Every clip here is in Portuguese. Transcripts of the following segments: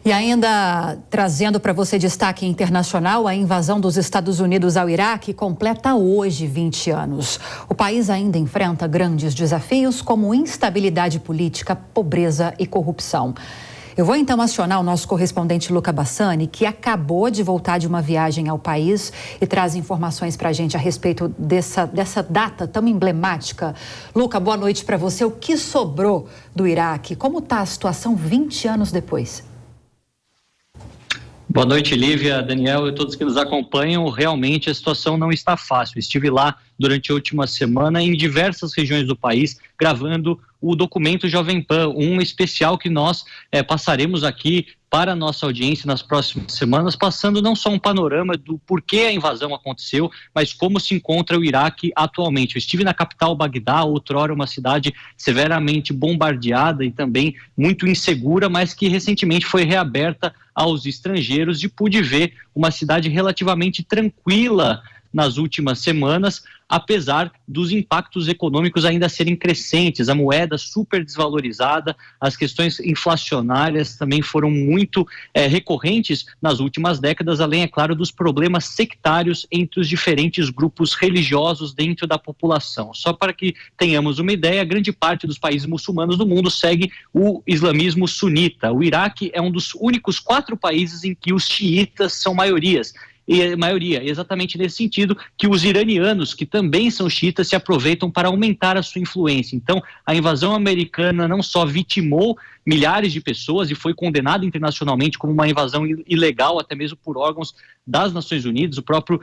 E ainda trazendo para você destaque internacional, a invasão dos Estados Unidos ao Iraque completa hoje 20 anos. O país ainda enfrenta grandes desafios como instabilidade política, pobreza e corrupção. Eu vou então acionar o nosso correspondente Luca Bassani, que acabou de voltar de uma viagem ao país e traz informações para a gente a respeito dessa data tão emblemática. Luca, boa noite para você. O que sobrou do Iraque? Como está a situação 20 anos depois? Boa noite, Lívia, Daniel e todos que nos acompanham. Realmente a situação não está fácil. Estive lá durante a última semana em diversas regiões do país, gravando o documento Jovem Pan, um especial que nós passaremos aqui para a nossa audiência nas próximas semanas, passando não só um panorama do porquê a invasão aconteceu, mas como se encontra o Iraque atualmente. Eu estive na capital Bagdá, outrora uma cidade severamente bombardeada e também muito insegura, mas que recentemente foi reaberta aos estrangeiros, e pude ver uma cidade relativamente tranquila nas últimas semanas, apesar dos impactos econômicos ainda serem crescentes, a moeda super desvalorizada, as questões inflacionárias também foram muito recorrentes nas últimas décadas, além, é claro, dos problemas sectários entre os diferentes grupos religiosos dentro da população. Só para que tenhamos uma ideia, grande parte dos países muçulmanos do mundo segue o islamismo sunita. O Iraque é um dos únicos 4 países em que os xiitas são maioria, exatamente nesse sentido que os iranianos, que também são xiitas, se aproveitam para aumentar a sua influência. Então, a invasão americana não só vitimou milhares de pessoas e foi condenada internacionalmente como uma invasão ilegal, até mesmo por órgãos das Nações Unidas. O próprio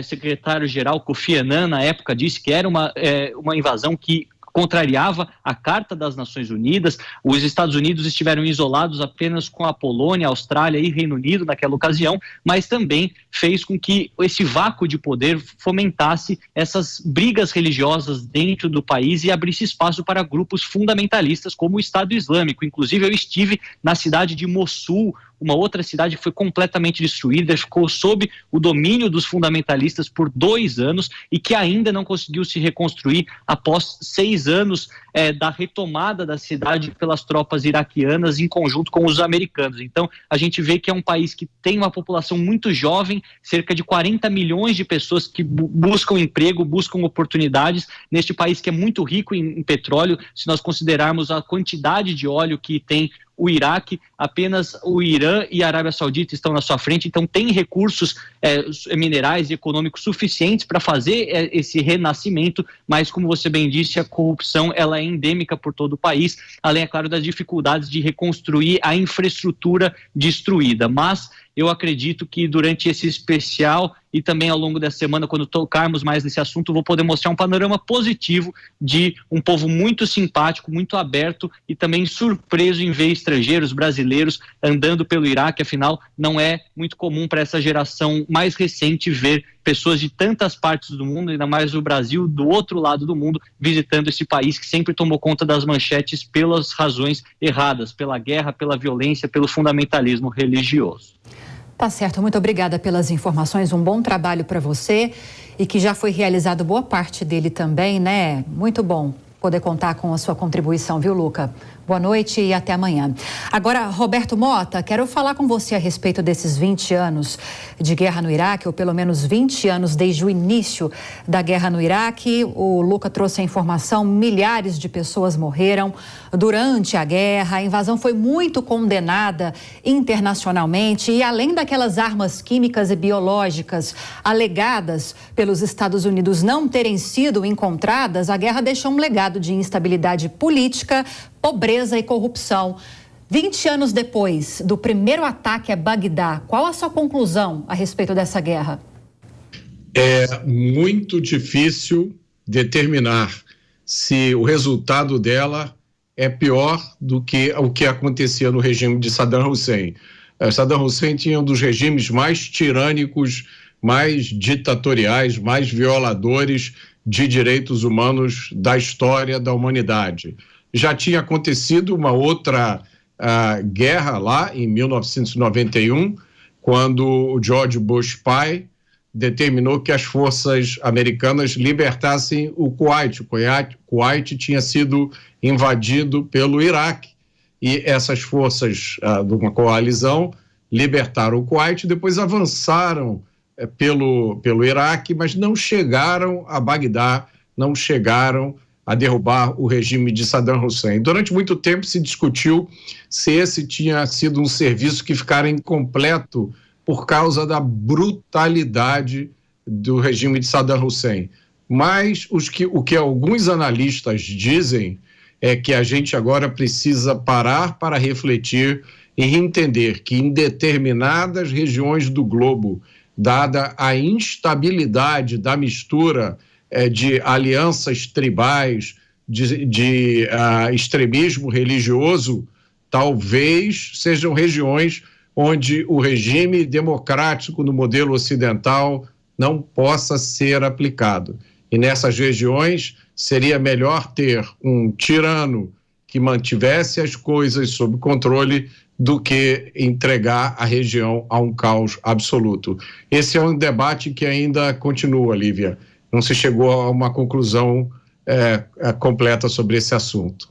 secretário-geral Kofi Annan, na época, disse que era uma invasão que contrariava a Carta das Nações Unidas. Os Estados Unidos estiveram isolados apenas com a Polônia, a Austrália e Reino Unido naquela ocasião, mas também fez com que esse vácuo de poder fomentasse essas brigas religiosas dentro do país e abrisse espaço para grupos fundamentalistas como o Estado Islâmico. Inclusive, eu estive na cidade de Mossul, uma outra cidade que foi completamente destruída, ficou sob o domínio dos fundamentalistas por 2 anos e que ainda não conseguiu se reconstruir após 6 anos da retomada da cidade pelas tropas iraquianas em conjunto com os americanos. Então, a gente vê que é um país que tem uma população muito jovem, cerca de 40 milhões de pessoas que buscam emprego, buscam oportunidades, neste país que é muito rico em petróleo. Se nós considerarmos a quantidade de óleo que tem o Iraque, apenas o Irã e a Arábia Saudita estão na sua frente, então tem recursos minerais e econômicos suficientes para fazer esse renascimento, mas como você bem disse, a corrupção ela é endêmica por todo o país, além, é claro, das dificuldades de reconstruir a infraestrutura destruída. Mas eu acredito que durante esse especial e também ao longo dessa semana, quando tocarmos mais nesse assunto, vou poder mostrar um panorama positivo de um povo muito simpático, muito aberto e também surpreso em ver estrangeiros, brasileiros, andando pelo Iraque. Afinal, não é muito comum para essa geração mais recente ver pessoas de tantas partes do mundo, ainda mais o Brasil, do outro lado do mundo, visitando esse país que sempre tomou conta das manchetes pelas razões erradas, pela guerra, pela violência, pelo fundamentalismo religioso. Tá certo, muito obrigada pelas informações, um bom trabalho para você e que já foi realizado boa parte dele também, né? Muito bom poder contar com a sua contribuição, viu, Luca? Boa noite e até amanhã. Agora, Roberto Mota, quero falar com você a respeito desses 20 anos de guerra no Iraque, ou pelo menos 20 anos desde o início da guerra no Iraque. O Luca trouxe a informação, milhares de pessoas morreram durante a guerra. A invasão foi muito condenada internacionalmente e além daquelas armas químicas e biológicas alegadas pelos Estados Unidos não terem sido encontradas, a guerra deixou um legado de instabilidade política, pobreza e corrupção. 20 anos depois do primeiro ataque a Bagdá, qual a sua conclusão a respeito dessa guerra? É muito difícil determinar se o resultado dela é pior do que o que acontecia no regime de Saddam Hussein. Saddam Hussein tinha um dos regimes mais tirânicos, mais ditatoriais, mais violadores de direitos humanos da história da humanidade. Já tinha acontecido uma outra guerra lá em 1991, quando o George Bush pai determinou que as forças americanas libertassem o Kuwait. O Kuwait tinha sido invadido pelo Iraque e essas forças de uma coalizão libertaram o Kuwait e depois avançaram pelo Iraque, mas não chegaram a Bagdá, não chegaram a derrubar o regime de Saddam Hussein. Durante muito tempo se discutiu se esse tinha sido um serviço que ficara incompleto por causa da brutalidade do regime de Saddam Hussein. Mas o que alguns analistas dizem é que a gente agora precisa parar para refletir e entender que em determinadas regiões do globo, dada a instabilidade da mistura de alianças tribais, de extremismo religioso, talvez sejam regiões onde o regime democrático no modelo ocidental não possa ser aplicado. E nessas regiões seria melhor ter um tirano que mantivesse as coisas sob controle do que entregar a região a um caos absoluto. Esse é um debate que ainda continua, Lívia. Não se chegou a uma conclusão completa sobre esse assunto.